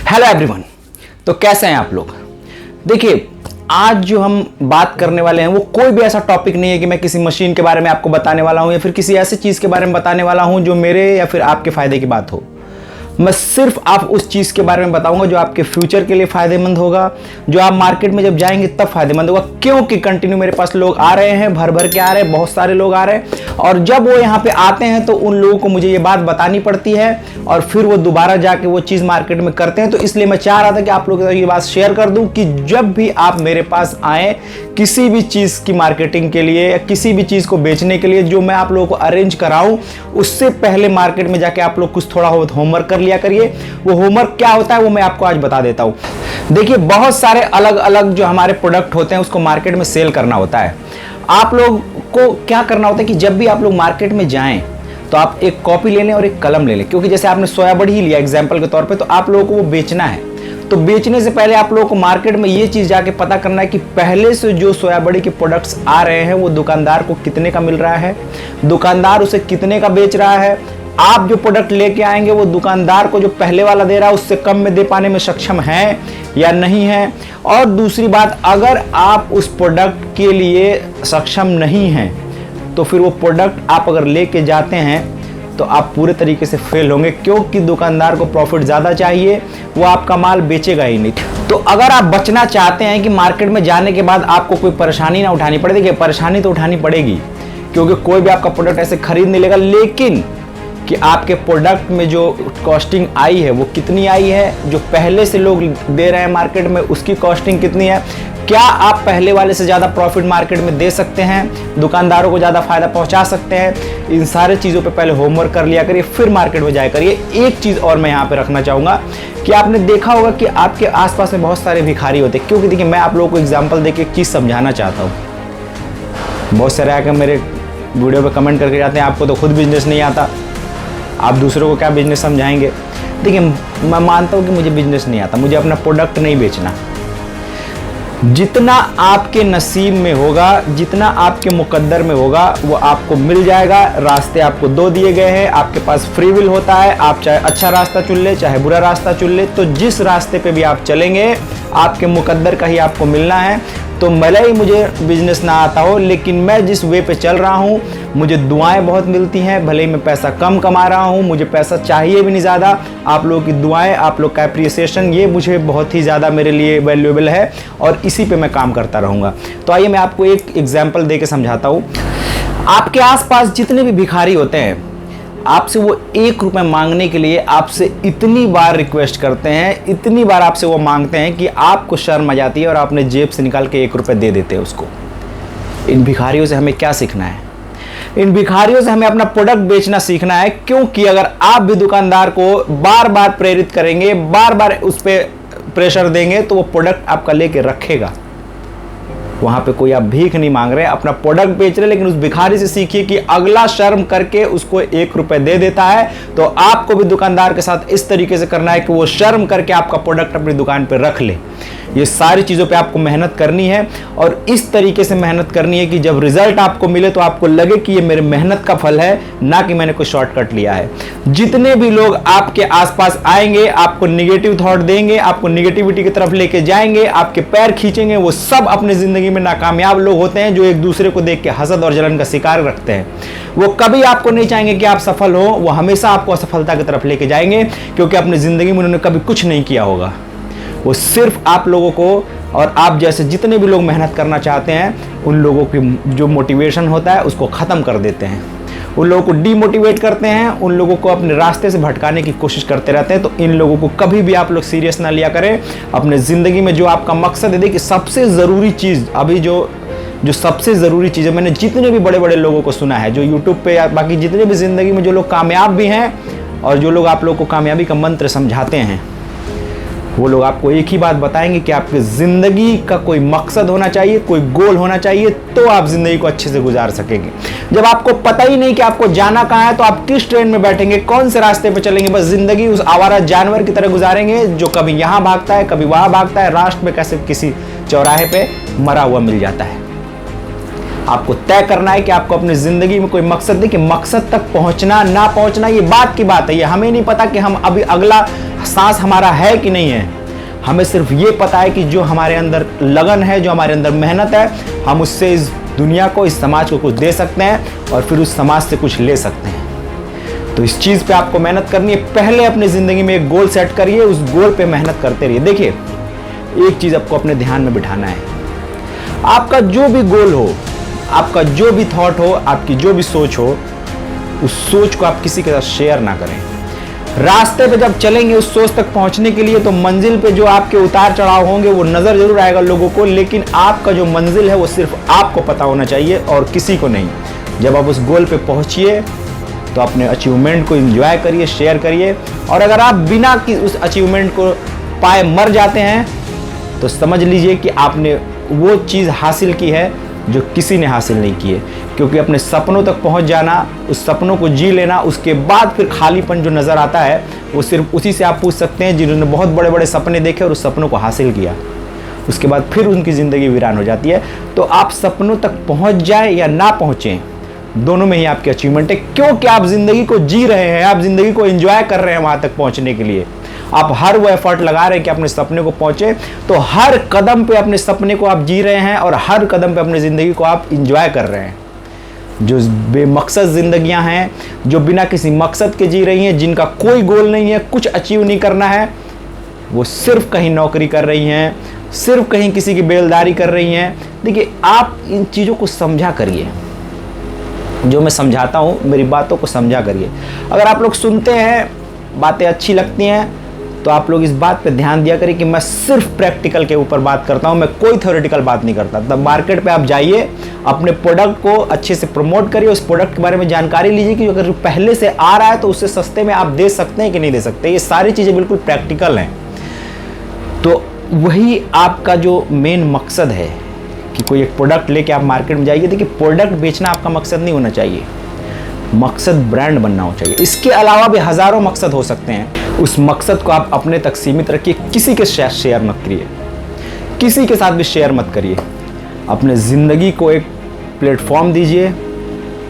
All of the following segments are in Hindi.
Hello everyone. तो कैसे हैं आप लोग। देखिए, आज जो हम बात करने वाले हैं वो कोई भी ऐसा टॉपिक नहीं है कि मैं किसी मशीन के बारे में आपको बताने वाला हूं या फिर किसी ऐसी चीज के बारे में बताने वाला हूं जो मेरे या फिर आपके फायदे की बात हो। मैं सिर्फ आप उस चीज के बारे में बताऊंगा जो आपके फ्यूचर के लिए फायदेमंद होगा, जो आप मार्केट में जब जाएंगे तब फायदेमंद होगा। क्योंकि कंटिन्यू मेरे पास लोग आ रहे हैं, भर भर के आ रहे हैं, बहुत सारे लोग आ रहे हैं, और जब वो यहाँ पे आते हैं तो उन लोगों को मुझे ये बात बतानी पड़ती है और फिर वो दोबारा जाके वो चीज मार्केट में करते हैं। तो इसलिए मैं चाह रहा था कि आप लोगों के साथ ये बात शेयर कर दूं कि जब भी आप मेरे पास आए किसी भी चीज की मार्केटिंग के लिए या किसी भी चीज को बेचने के लिए, जो मैं आप लोगों को अरेंज कराऊं, उससे पहले मार्केट में जाके आप लोग कुछ थोड़ा बहुत होमवर्क कर लिया करिए। वो होमवर्क क्या होता है वो मैं आपको आज बता देता हूं। देखिए, बहुत सारे अलग अलग जो हमारे प्रोडक्ट होते हैं उसको मार्केट में सेल करना होता है। आप लोग को क्या करना होता है कि जब भी आप लोग मार्केट में जाएं तो आप एक कॉपी ले लें और एक कलम ले लें। क्योंकि जैसे आपने सोया बड़ी ही लिया एग्जाम्पल के तौर पे, तो आप लोगों को वो बेचना है। तो बेचने से पहले आप लोगों को मार्केट में ये चीज जाके पता करना है कि पहले से जो सोया बड़ी के प्रोडक्ट्स आ रहे हैं वो दुकानदार को कितने का मिल रहा है, दुकानदार उसे कितने का बेच रहा है, आप जो प्रोडक्ट लेके आएंगे वो दुकानदार को जो पहले वाला दे रहा है उससे कम में दे पाने में सक्षम है या नहीं है। और दूसरी बात, अगर आप उस प्रोडक्ट के लिए सक्षम नहीं हैं तो फिर वो प्रोडक्ट आप अगर लेके जाते हैं तो आप पूरे तरीके से फेल होंगे, क्योंकि दुकानदार को प्रॉफिट ज़्यादा चाहिए, वो आपका माल बेचेगा ही नहीं। तो अगर आप बचना चाहते हैं कि मार्केट में जाने के बाद आपको कोई परेशानी ना उठानी पड़े, देखिए परेशानी तो उठानी पड़ेगी क्योंकि कोई भी आपका प्रोडक्ट ऐसे खरीद नहीं लेगा, लेकिन कि आपके प्रोडक्ट में जो कॉस्टिंग आई है वो कितनी आई है, जो पहले से लोग दे रहे हैं मार्केट में उसकी कॉस्टिंग कितनी है, क्या आप पहले वाले से ज़्यादा प्रॉफिट मार्केट में दे सकते हैं, दुकानदारों को ज़्यादा फायदा पहुंचा सकते हैं। इन सारे चीज़ों पे पहले होमवर्क कर लिया करिए, फिर मार्केट में जाया करिए। एक चीज़ और मैं यहाँ पे रखना चाहूँगा कि आपने देखा होगा कि आपके आसपास में बहुत सारे भिखारी होते हैं। क्योंकि देखिए, मैं आप लोगों को एग्जाम्पल देके एक चीज़ समझाना चाहता हूँ। बहुत सारे आकर मेरे वीडियो पर कमेंट करके जाते हैं आपको तो खुद बिजनेस नहीं आता, आप दूसरों को क्या बिजनेस समझाएंगे। देखिए, मैं मानता हूँ कि मुझे बिजनेस नहीं आता, मुझे अपना प्रोडक्ट नहीं बेचना। जितना आपके नसीब में होगा, जितना आपके मुकद्दर में होगा वो आपको मिल जाएगा। रास्ते आपको दो दिए गए हैं, आपके पास फ्री विल होता है। आप चाहे अच्छा रास्ता चुन ले चाहे बुरा रास्ता चुन ले, तो जिस रास्ते पे भी आप चलेंगे आपके मुकद्दर का ही आपको मिलना है। तो भले ही मुझे बिजनेस ना आता हो, लेकिन मैं जिस वे पे चल रहा हूँ मुझे दुआएं बहुत मिलती हैं। भले ही मैं पैसा कम कमा रहा हूँ, मुझे पैसा चाहिए भी नहीं ज़्यादा, आप लोगों की दुआएं, आप लोग का एप्रिसिएशन, ये मुझे बहुत ही ज़्यादा मेरे लिए वैल्यूएबल है और इसी पे मैं काम करता रहूँगा। तो आइए मैं आपको एक एग्जाम्पल दे के समझाता हूँ। आपके आसपास जितने भी भिखारी होते हैं, आपसे वो 1 रुपये मांगने के लिए आपसे इतनी बार रिक्वेस्ट करते हैं, इतनी बार आपसे वो मांगते हैं कि आपको शर्म आ जाती है और आपने जेब से निकाल के 1 रुपये दे देते हैं उसको। इन भिखारियों से हमें क्या सीखना है? इन भिखारियों से हमें अपना प्रोडक्ट बेचना सीखना है। क्योंकि अगर आप भी दुकानदार को बार बार प्रेरित करेंगे, बार बार उस पर प्रेशर देंगे, तो वो प्रोडक्ट आपका लेके रखेगा। वहां पे कोई आप भीख नहीं मांग रहे, अपना प्रोडक्ट बेच रहे, लेकिन उस भिखारी से सीखिए कि अगला शर्म करके उसको 1 रुपये दे देता है, तो आपको भी दुकानदार के साथ इस तरीके से करना है कि वो शर्म करके आपका प्रोडक्ट अपनी दुकान पे रख ले। ये सारी चीज़ों पे आपको मेहनत करनी है और इस तरीके से मेहनत करनी है कि जब रिजल्ट आपको मिले तो आपको लगे कि ये मेरे मेहनत का फल है, ना कि मैंने कोई शॉर्टकट लिया है। जितने भी लोग आपके आसपास आएंगे, आपको निगेटिव थॉट देंगे, आपको निगेटिविटी की तरफ लेके जाएंगे, आपके पैर खींचेंगे, वो सब अपने जिंदगी में नाकामयाब लोग होते हैं जो एक दूसरे को देख के हसद और जलन का शिकार रखते हैं। वो कभी आपको नहीं चाहेंगे कि आप सफल हो, वो हमेशा आपको असफलता की तरफ लेके जाएंगे, क्योंकि अपनी जिंदगी में उन्होंने कभी कुछ नहीं किया होगा। वो सिर्फ आप लोगों को और आप जैसे जितने भी लोग मेहनत करना चाहते हैं उन लोगों की जो मोटिवेशन होता है उसको ख़त्म कर देते हैं, उन लोगों को डीमोटिवेट करते हैं, उन लोगों को अपने रास्ते से भटकाने की कोशिश करते रहते हैं। तो इन लोगों को कभी भी आप लोग सीरियस ना लिया करें। अपने ज़िंदगी में जो आपका मकसद है, देखिए सबसे ज़रूरी चीज़ अभी जो सबसे ज़रूरी चीज़ है, मैंने जितने भी बड़े बड़े लोगों को सुना है, जो यूट्यूब पे या बाकी जितने भी ज़िंदगी में जो लोग कामयाब भी हैं और जो लोग आप लोग को कामयाबी का मंत्र समझाते हैं, वो लोग आपको एक ही बात बताएंगे कि आपकी ज़िंदगी का कोई मकसद होना चाहिए, कोई गोल होना चाहिए, तो आप ज़िंदगी को अच्छे से गुजार सकेंगे। जब आपको पता ही नहीं कि आपको जाना कहाँ है, तो आप किस ट्रेन में बैठेंगे, कौन से रास्ते पे चलेंगे, बस ज़िंदगी उस आवारा जानवर की तरह गुजारेंगे जो कभी यहाँ भागता है कभी वहाँ भागता है, लास्ट में कैसे किसी चौराहे पे मरा हुआ मिल जाता है। आपको तय करना है कि आपको अपनी ज़िंदगी में कोई मकसद, देखिए मकसद तक पहुंचना ना पहुंचना ये बात की बात है। ये हमें नहीं पता कि हम अभी अगला सांस हमारा है कि नहीं है। हमें सिर्फ ये पता है कि जो हमारे अंदर लगन है, जो हमारे अंदर मेहनत है, हम उससे इस दुनिया को, इस समाज को कुछ दे सकते हैं और फिर उस समाज से कुछ ले सकते हैं। तो इस चीज़ पे आपको मेहनत करनी है। पहले अपनी ज़िंदगी में एक गोल सेट करिए, उस गोल पे मेहनत करते रहिए। देखिए एक चीज़ आपको अपने ध्यान में बिठाना है, आपका जो भी गोल हो, आपका जो भी थॉट हो, आपकी जो भी सोच हो, उस सोच को आप किसी के साथ शेयर ना करें। रास्ते पे जब चलेंगे उस सोच तक पहुंचने के लिए, तो मंजिल पे जो आपके उतार चढ़ाव होंगे वो नज़र जरूर आएगा लोगों को, लेकिन आपका जो मंजिल है वो सिर्फ आपको पता होना चाहिए और किसी को नहीं। जब आप उस गोल पे पहुंचिए तो अपने अचीवमेंट को एंजॉय करिए, शेयर करिए। और अगर आप बिना उस अचीवमेंट को पाए मर जाते हैं तो समझ लीजिए कि आपने वो चीज़ हासिल की है जो किसी ने हासिल नहीं की है। क्योंकि अपने सपनों तक पहुंच जाना, उस सपनों को जी लेना, उसके बाद फिर खालीपन जो नज़र आता है वो सिर्फ उसी से आप पूछ सकते हैं जिन्होंने बहुत बड़े बड़े सपने देखे और उस सपनों को हासिल किया। उसके बाद फिर उनकी ज़िंदगी वीरान हो जाती है। तो आप सपनों तक पहुंच जाए या ना पहुंचें, दोनों में ही आपकी अचीवमेंट है, क्योंकि आप ज़िंदगी को जी रहे हैं, आप ज़िंदगी को एंजॉय कर रहे हैं। वहाँ तक पहुँचने के लिए आप हर वो एफर्ट लगा रहे हैं कि अपने सपने को पहुँचे। तो हर कदम पे अपने सपने को आप जी रहे हैं और हर कदम पे अपनी ज़िंदगी को आप एंजॉय कर रहे हैं। जो बेमकसद ज़िंदगियां हैं, जो बिना किसी मकसद के जी रही हैं, जिनका कोई गोल नहीं है, कुछ अचीव नहीं करना है, वो सिर्फ कहीं नौकरी कर रही हैं, सिर्फ कहीं किसी की बेलदारी कर रही हैं। देखिए आप इन चीज़ों को समझा करिए, जो मैं समझाता हूँ मेरी बातों को समझा करिए। अगर आप लोग सुनते हैं, बातें अच्छी लगती हैं, तो आप लोग इस बात पे ध्यान दिया करिए कि मैं सिर्फ प्रैक्टिकल के ऊपर बात करता हूँ, मैं कोई थ्योरेटिकल बात नहीं करता। तब मार्केट पे आप जाइए, अपने प्रोडक्ट को अच्छे से प्रमोट करिए, उस प्रोडक्ट के बारे में जानकारी लीजिए कि अगर पहले से आ रहा है तो उससे सस्ते में आप दे सकते हैं कि नहीं दे सकते। ये सारी चीज़ें बिल्कुल प्रैक्टिकल हैं। तो वही आपका जो मेन मकसद है कि कोई एक प्रोडक्ट लेके आप मार्केट में जाइए। देखिए प्रोडक्ट बेचना आपका मकसद नहीं होना चाहिए, मकसद ब्रांड बनना हो चाहिए। इसके अलावा भी हज़ारों मकसद हो सकते हैं। उस मकसद को आप अपने तक सीमित रखिए, किसी के साथ शेयर मत करिए, किसी के साथ भी शेयर मत करिए। अपने ज़िंदगी को एक प्लेटफॉर्म दीजिए,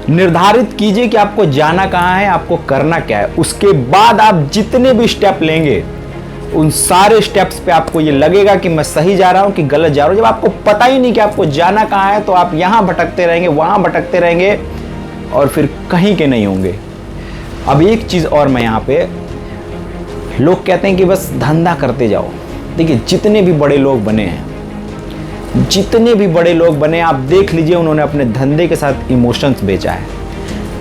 निर्धारित कीजिए कि आपको जाना कहाँ है, आपको करना क्या है। उसके बाद आप जितने भी स्टेप लेंगे, उन सारे स्टेप्स पे आपको ये लगेगा कि मैं सही जा रहा हूँ कि गलत जा रहा हूँ। जब आपको पता ही नहीं कि आपको जाना कहाँ है, तो आप यहाँ भटकते रहेंगे, वहाँ भटकते रहेंगे और फिर कहीं के नहीं होंगे। अब एक चीज़ और मैं यहाँ पे, लोग कहते हैं कि बस धंधा करते जाओ। देखिए जितने भी बड़े लोग बने हैं, जितने भी बड़े लोग बने, आप देख लीजिए उन्होंने अपने धंधे के साथ इमोशंस बेचा है।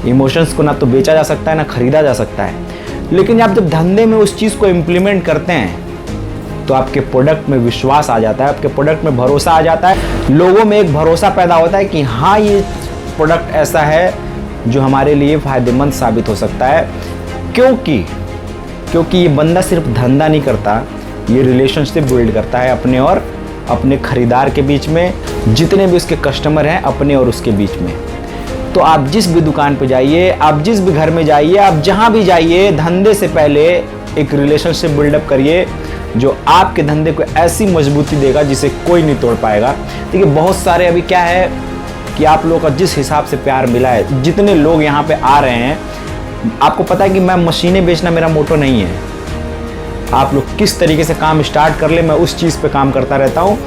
इमोशंस को ना तो बेचा जा सकता है ना खरीदा जा सकता है। लेकिन आप जब धंधे में उस चीज़ को इम्प्लीमेंट करते हैं तो आपके प्रोडक्ट में विश्वास आ जाता है, आपके प्रोडक्ट में भरोसा आ जाता है, लोगों में एक भरोसा पैदा होता है कि हाँ ये प्रोडक्ट ऐसा है जो हमारे लिए फ़ायदेमंद साबित हो सकता है। क्योंकि ये बंदा सिर्फ धंधा नहीं करता, ये रिलेशनशिप बिल्ड करता है अपने और अपने खरीदार के बीच में, जितने भी उसके कस्टमर हैं अपने और उसके बीच में। तो आप जिस भी दुकान पे जाइए, आप जिस भी घर में जाइए, आप जहाँ भी जाइए, धंधे से पहले एक रिलेशनशिप बिल्डअप करिए जो आपके धंधे को ऐसी मजबूती देगा जिसे कोई नहीं तोड़ पाएगा। देखिए बहुत सारे अभी क्या है कि आप लोगों का जिस हिसाब से प्यार मिला है, जितने लोग यहाँ पे आ रहे हैं, आपको पता है कि मैं मशीनें बेचना मेरा मोटो नहीं है। आप लोग किस तरीके से काम स्टार्ट कर ले, मैं उस चीज़ पे काम करता रहता हूँ।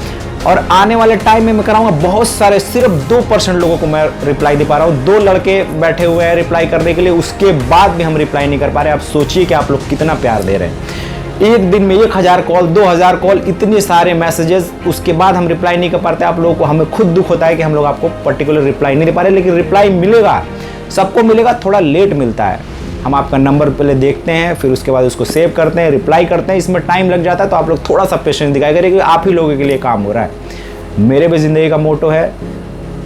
और आने वाले टाइम में मैं कराऊंगा बहुत सारे, सिर्फ 2% लोगों को मैं रिप्लाई दे पा रहा हूँ। 2 लड़के बैठे हुए हैं रिप्लाई करने के लिए, उसके बाद भी हम रिप्लाई नहीं कर पा रहे। आप सोचिए कि आप लोग कितना प्यार दे रहे हैं। एक दिन में 1000 कॉल, 2000 कॉल, इतने सारे मैसेजेस, उसके बाद हम रिप्लाई नहीं कर पाते आप लोगों को। हमें खुद दुख होता है कि हम लोग आपको पर्टिकुलर रिप्लाई नहीं दे पा रहे, लेकिन रिप्लाई मिलेगा, सबको मिलेगा, थोड़ा लेट मिलता है। हम आपका नंबर पहले देखते हैं, फिर उसके बाद उसको सेव करते हैं, रिप्लाई करते हैं, इसमें टाइम लग जाता है। तो आप लोग थोड़ा सा पेशेंस दिखाया करिए कि आप ही लोगों के लिए काम हो रहा है। मेरे भी ज़िंदगी का मोटो है,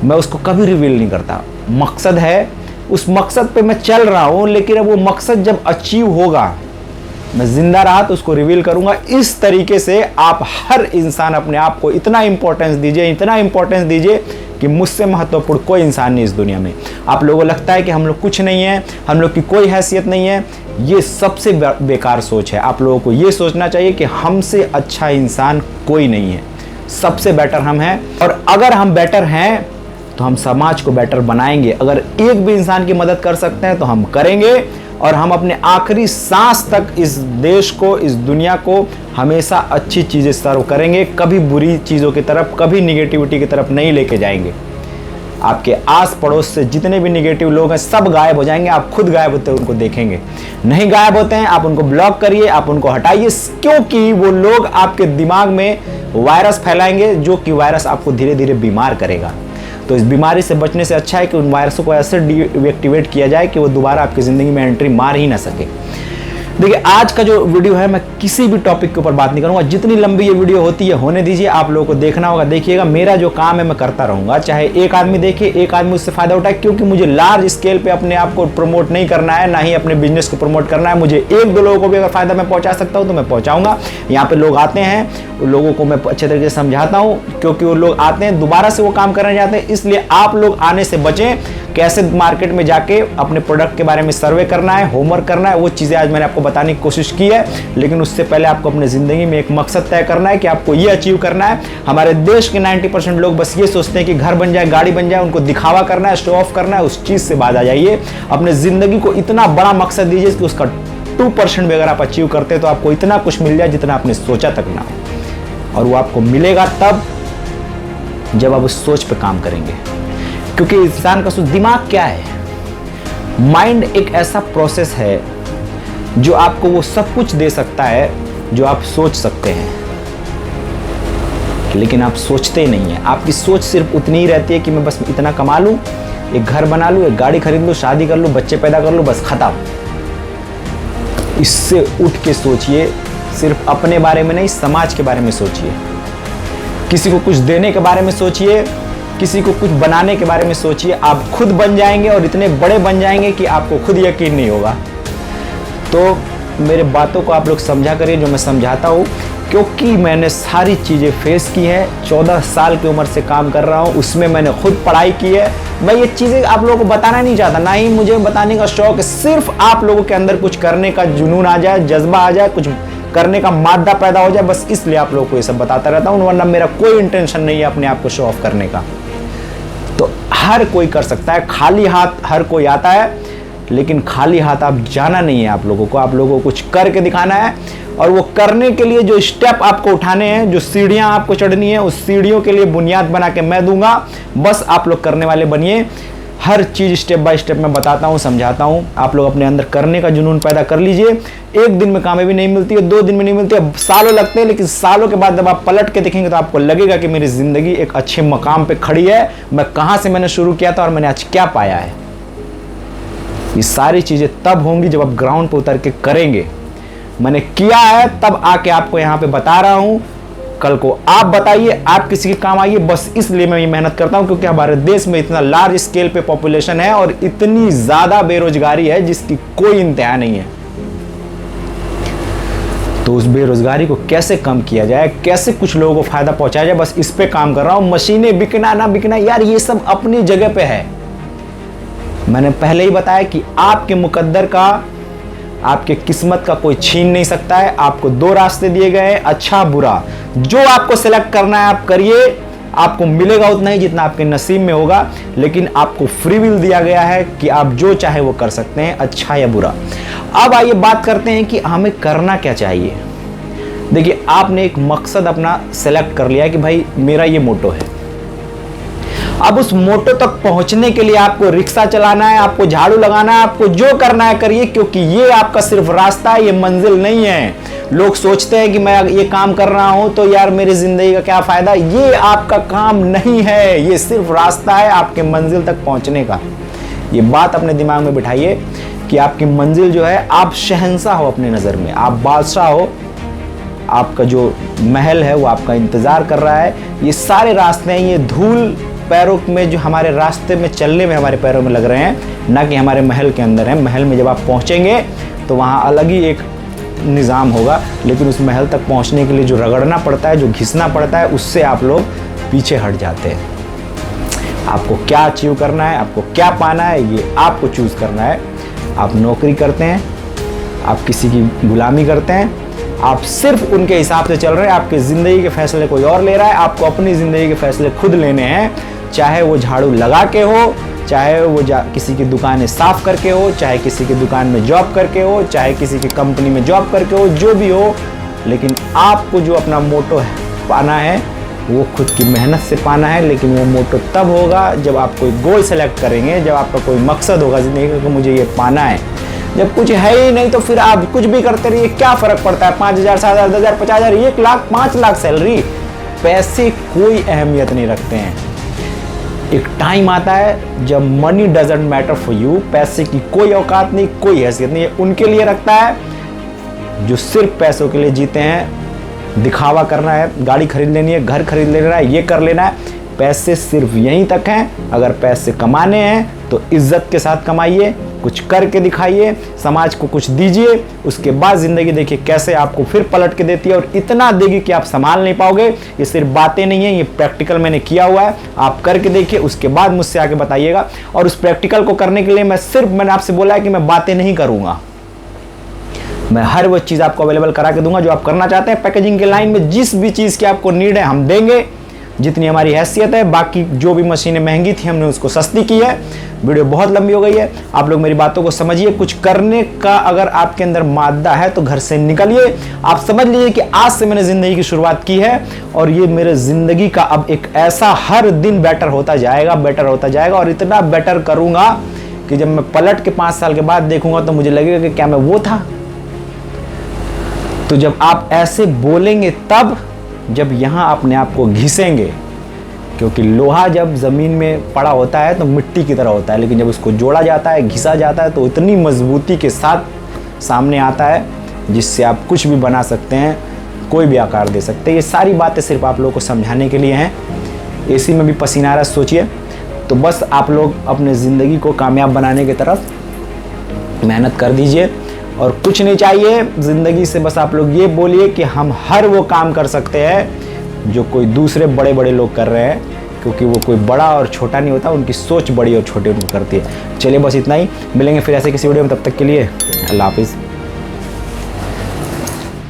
मैं उसको कभी रिवील नहीं करता। मकसद है, उस मकसद पे मैं चल रहा हूँ, लेकिन अब वो मकसद जब अचीव होगा, मैं जिंदा रहा तो उसको रिवील करूंगा। इस तरीके से आप हर इंसान अपने आप को इतना इंपॉर्टेंस दीजिए, इतना इंपॉर्टेंस दीजिए कि मुझसे महत्वपूर्ण कोई इंसान नहीं इस दुनिया में। आप लोगों को लगता है कि हम लोग कुछ नहीं है, हम लोग की कोई हैसियत नहीं है, ये सबसे बेकार सोच है। आप लोगों को ये सोचना चाहिए कि हमसे अच्छा इंसान कोई नहीं है, सबसे बेटर हम हैं। और अगर हम बेटर हैं तो तो हम समाज को बेटर बनाएंगे। अगर एक भी इंसान की मदद कर सकते हैं तो हम करेंगे, और हम अपने आखिरी सांस तक इस देश को, इस दुनिया को हमेशा अच्छी चीज़ें सर्व करेंगे। कभी बुरी चीज़ों की तरफ, कभी निगेटिविटी की तरफ नहीं लेके जाएंगे। आपके आस पड़ोस से जितने भी निगेटिव लोग हैं सब गायब हो जाएंगे। आप खुद गायब होते हैं उनको देखेंगे। नहीं गायब होते हैं, आप उनको ब्लॉक करिए, आप उनको हटाइए, क्योंकि वो लोग आपके दिमाग में वायरस फैलाएंगे, जो कि वायरस आपको धीरे धीरे बीमार करेगा। तो इस बीमारी से बचने से अच्छा है कि उन वायरसों को ऐसे डीएक्टिवेट किया जाए कि वो दोबारा आपकी ज़िंदगी में एंट्री मार ही ना सके। देखिए, आज का जो वीडियो है, मैं किसी भी टॉपिक के ऊपर बात नहीं करूंगा। जितनी लंबी ये वीडियो होती है होने दीजिए, आप लोगों को देखना होगा, देखिएगा। मेरा जो काम है मैं करता रहूंगा, चाहे एक आदमी देखे, एक आदमी उससे फायदा उठाए, क्योंकि मुझे लार्ज स्केल पे अपने आप को प्रमोट नहीं करना है, ना ही अपने बिजनेस को प्रमोट करना है। मुझे एक दो लोगों को भी अगर फायदा मैं पहुंचा सकता हूं तो मैं पहुंचाऊंगा। यहाँ पे लोग आते हैं, उन लोगों को मैं अच्छे तरीके से समझाता हूँ, क्योंकि वो लोग आते हैं दोबारा से वो काम करने जाते हैं। इसलिए आप लोग आने से बचें। कैसे मार्केट में जाके अपने प्रोडक्ट के बारे में सर्वे करना है, होमवर्क करना है, वो चीज़ें आज मैंने आपको बताने की कोशिश की है। लेकिन उससे पहले आपको अपनी ज़िंदगी में एक मकसद तय करना है कि आपको ये अचीव करना है। हमारे देश के 90% लोग बस ये सोचते हैं कि घर बन जाए, गाड़ी बन जाए, उनको दिखावा करना है, शो ऑफ करना है। उस चीज़ से बाहर आ जाइए। अपने ज़िंदगी को इतना बड़ा मकसद दीजिए कि उसका 2% भी अगर आप अचीव करते हैं तो आपको इतना कुछ मिल जाए जितना आपने सोचा तक ना हो। और वो आपको मिलेगा तब जब आप उस सोच पे काम करेंगे। क्योंकि इंसान का दिमाग क्या है, माइंड एक ऐसा प्रोसेस है जो आपको वो सब कुछ दे सकता है जो आप सोच सकते हैं, लेकिन आप सोचते नहीं हैं। आपकी सोच सिर्फ उतनी ही रहती है कि मैं बस इतना कमा लूं, एक घर बना लूं, एक गाड़ी खरीद लूं, शादी कर लूं, बच्चे पैदा कर लूं, बस खत्म। इससे उठ के सोचिए, सिर्फ अपने बारे में नहीं, समाज के बारे में सोचिए। किसी को कुछ देने के बारे में सोचिए, किसी को कुछ बनाने के बारे में सोचिए। आप खुद बन जाएंगे और इतने बड़े बन जाएंगे कि आपको खुद यकीन नहीं होगा। तो मेरे बातों को आप लोग समझा करिए जो मैं समझाता हूँ, क्योंकि मैंने सारी चीज़ें फेस की है। 14 साल की उम्र से काम कर रहा हूँ, उसमें मैंने खुद पढ़ाई की है। मैं ये चीज़ें आप लोगों को बताना नहीं चाहता, ना ही मुझे बताने का शौक है। सिर्फ आप लोगों के अंदर कुछ करने का जुनून आ जाए, जज्बा आ जाए, कुछ करने का मादा पैदा हो जाए, बस इसलिए आप लोगों को ये सब बताता रहता हूँ। वरना मेरा कोई इंटेंशन नहीं है अपने आप को शो ऑफ करने का। तो हर कोई कर सकता है, खाली हाथ हर कोई आता है, लेकिन खाली हाथ आप जाना नहीं है। आप लोगों को कुछ करके दिखाना है। और वो करने के लिए जो स्टेप आपको उठाने हैं, जो सीढ़ियां आपको चढ़नी है, उस सीढ़ियों के लिए बुनियाद बना के मैं दूंगा। बस आप लोग करने वाले बनिए। हर चीज़ स्टेप बाय स्टेप मैं बताता हूँ, समझाता हूँ। आप लोग अपने अंदर करने का जुनून पैदा कर लीजिए। एक दिन में कामयाबी नहीं मिलती है, 2 दिन में नहीं मिलती है, सालों लगते हैं। लेकिन सालों के बाद जब आप पलट के देखेंगे तो आपको लगेगा कि मेरी ज़िंदगी एक अच्छे मकाम पे खड़ी है। मैं कहाँ से मैंने शुरू किया था और मैंने आज क्या पाया है। ये सारी चीज़ें तब होंगी जब आप ग्राउंड पे उतर के करेंगे। मैंने किया है तब आके आपको यहाँ पे बता रहा हूँ। कल को आप बताइए, आप किसी के काम आइए। बस इसलिए मैं ये मेहनत करता हूँ, क्योंकि हमारे देश में इतना लार्ज स्केल पे पॉपुलेशन है और इतनी ज़्यादा बेरोजगारी है जिसकी कोई इंतहा नहीं है। तो उस बेरोजगारी को कैसे कम किया जाए, कैसे कुछ लोगों को फायदा पहुंचाया जाए, बस इस पे काम कर रहा हूँ। मशीनें बिकना ना बिकना यार, ये सब अपनी जगह पे है। मैंने पहले ही बताया कि आपके मुकद्दर का, आपके किस्मत का कोई छीन नहीं सकता है। आपको 2 रास्ते दिए गए हैं, अच्छा बुरा। जो आपको सिलेक्ट करना है आप करिए। आपको मिलेगा उतना ही जितना आपके नसीब में होगा, लेकिन आपको फ्री विल दिया गया है कि आप जो चाहे वो कर सकते हैं, अच्छा या बुरा। अब आइए बात करते हैं कि हमें करना क्या चाहिए। देखिए, आपने एक मकसद अपना सेलेक्ट कर लिया कि भाई मेरा ये मोटो है। अब उस मोटो तक पहुंचने के लिए आपको रिक्शा चलाना है, आपको झाड़ू लगाना है, आपको जो करना है करिए, क्योंकि ये आपका सिर्फ रास्ता है, ये मंजिल नहीं है। लोग सोचते हैं कि मैं ये काम कर रहा हूं तो यार मेरी जिंदगी का क्या फायदा। ये आपका काम नहीं है, ये सिर्फ रास्ता है आपके मंजिल तक पहुंचने का। ये बात अपने दिमाग में बिठाइए कि आपकी मंजिल जो है, आप शहंशाह हो अपने नज़र में, आप बादशाह हो। आपका जो महल है वो आपका इंतज़ार कर रहा है। ये सारे रास्ते हैं, ये धूल पैरों में जो हमारे रास्ते में चलने में हमारे पैरों में लग रहे हैं, ना कि हमारे महल के अंदर है। महल में जब आप पहुंचेंगे तो वहाँ अलग ही एक निज़ाम होगा, लेकिन उस महल तक पहुंचने के लिए जो रगड़ना पड़ता है, जो घिसना पड़ता है, उससे आप लोग पीछे हट जाते हैं। आपको क्या अचीव करना है, आपको क्या पाना है, ये आपको चूज़ करना है। आप नौकरी करते हैं, आप किसी की गुलामी करते हैं, आप सिर्फ उनके हिसाब से चल रहे हैं। आपकी ज़िंदगी के फैसले कोई और ले रहा है, आपको अपनी ज़िंदगी के फैसले खुद लेने हैं। चाहे वो झाड़ू लगा के हो, चाहे वो किसी की दुकानें साफ करके हो, चाहे किसी की दुकान में जॉब करके हो, चाहे किसी की कंपनी में जॉब करके हो, जो भी हो, लेकिन आपको जो अपना मोटो है पाना है वो खुद की मेहनत से पाना है। लेकिन वो मोटो तब होगा जब आप कोई गोल सेलेक्ट करेंगे, जब आपका कोई मकसद होगा ज़िंदगी का कि मुझे ये पाना है। जब कुछ है ही नहीं तो फिर आप कुछ भी करते रहिए, क्या फ़र्क पड़ता है? 5,000, 7,000, 10,000, 50,000, 1 लाख, 5 लाख सैलरी, पैसे कोई अहमियत नहीं रखते हैं। एक टाइम आता है जब money doesn't matter for you, पैसे की कोई औकात नहीं, कोई हैसियत नहीं है। उनके लिए रखता है जो सिर्फ पैसों के लिए जीते हैं। दिखावा करना है, गाड़ी खरीद लेनी है, घर खरीद लेना है, ये कर लेना है। पैसे सिर्फ यहीं तक हैं। अगर पैसे कमाने हैं तो इज्जत के साथ कमाइए, कुछ करके दिखाइए, समाज को कुछ दीजिए, उसके बाद ज़िंदगी देखिए कैसे आपको फिर पलट के देती है, और इतना देगी कि आप संभाल नहीं पाओगे। ये सिर्फ बातें नहीं है, ये प्रैक्टिकल मैंने किया हुआ है। आप करके देखिए, उसके बाद मुझसे आके बताइएगा। और उस प्रैक्टिकल को करने के लिए मैंने आपसे बोला है कि मैं बातें नहीं करूँगा, मैं हर वो चीज़ आपको अवेलेबल करा के दूंगा जो आप करना चाहते हैं। पैकेजिंग के लाइन में जिस भी चीज़ की आपको नीड है हम देंगे, जितनी हमारी हैसियत है। बाकी जो भी मशीनें महंगी थी हमने उसको सस्ती की है। वीडियो बहुत लंबी हो गई है, आप लोग मेरी बातों को समझिए। कुछ करने का अगर आपके अंदर मादा है तो घर से निकलिए। आप समझ लीजिए कि आज से मैंने ज़िंदगी की शुरुआत की है, और ये मेरे ज़िंदगी का अब एक ऐसा हर दिन बेटर होता जाएगा, बेटर होता जाएगा। और इतना बेटर करूँगा कि जब मैं पलट के 5 साल के बाद देखूँगा तो मुझे लगेगा कि क्या मैं वो था। तो जब आप ऐसे बोलेंगे तब, जब यहाँ अपने आप को घिसेंगे, क्योंकि लोहा जब ज़मीन में पड़ा होता है तो मिट्टी की तरह होता है, लेकिन जब उसको जोड़ा जाता है, घिसा जाता है, तो इतनी मजबूती के साथ सामने आता है जिससे आप कुछ भी बना सकते हैं, कोई भी आकार दे सकते हैं। ये सारी बातें सिर्फ आप लोगों को समझाने के लिए हैं। एसी में भी पसीना आ रहा है, सोचिए। तो बस आप लोग अपने ज़िंदगी को कामयाब बनाने की तरफ मेहनत कर दीजिए, और कुछ नहीं चाहिए ज़िंदगी से। बस आप लोग ये बोलिए कि हम हर वो काम कर सकते हैं जो कोई दूसरे बड़े बड़े लोग कर रहे हैं, क्योंकि वो कोई बड़ा और छोटा नहीं होता, उनकी सोच बड़ी और छोटी उनको करती है। चलिए बस इतना ही, मिलेंगे फिर ऐसे किसी वीडियो में, तब तक के लिए अल्लाह हाफिज़।